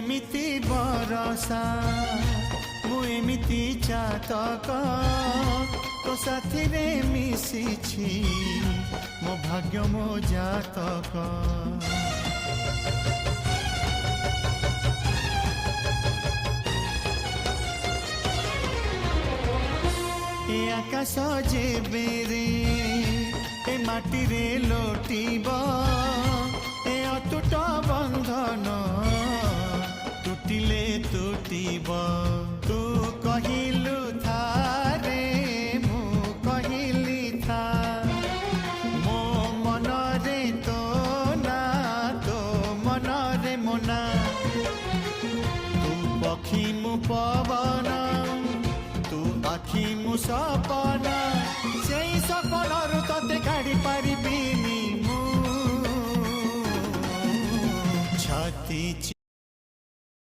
एमिति बरसा मु एमिति चातक तो साथी रे मिशिछि मो भाग्य मो जातक ए आकाश जे बेरे ए माटी रे लोटिब ए अटूट बंधन टूटिले टूटिब तू कहिलु थारे मु कहिली था मो मन रे तो ना तो मन रे मोना तू पक्षी मु पवन तू आखि मु सपना से सपन तते काढ़ी पारिबिनी मु छाती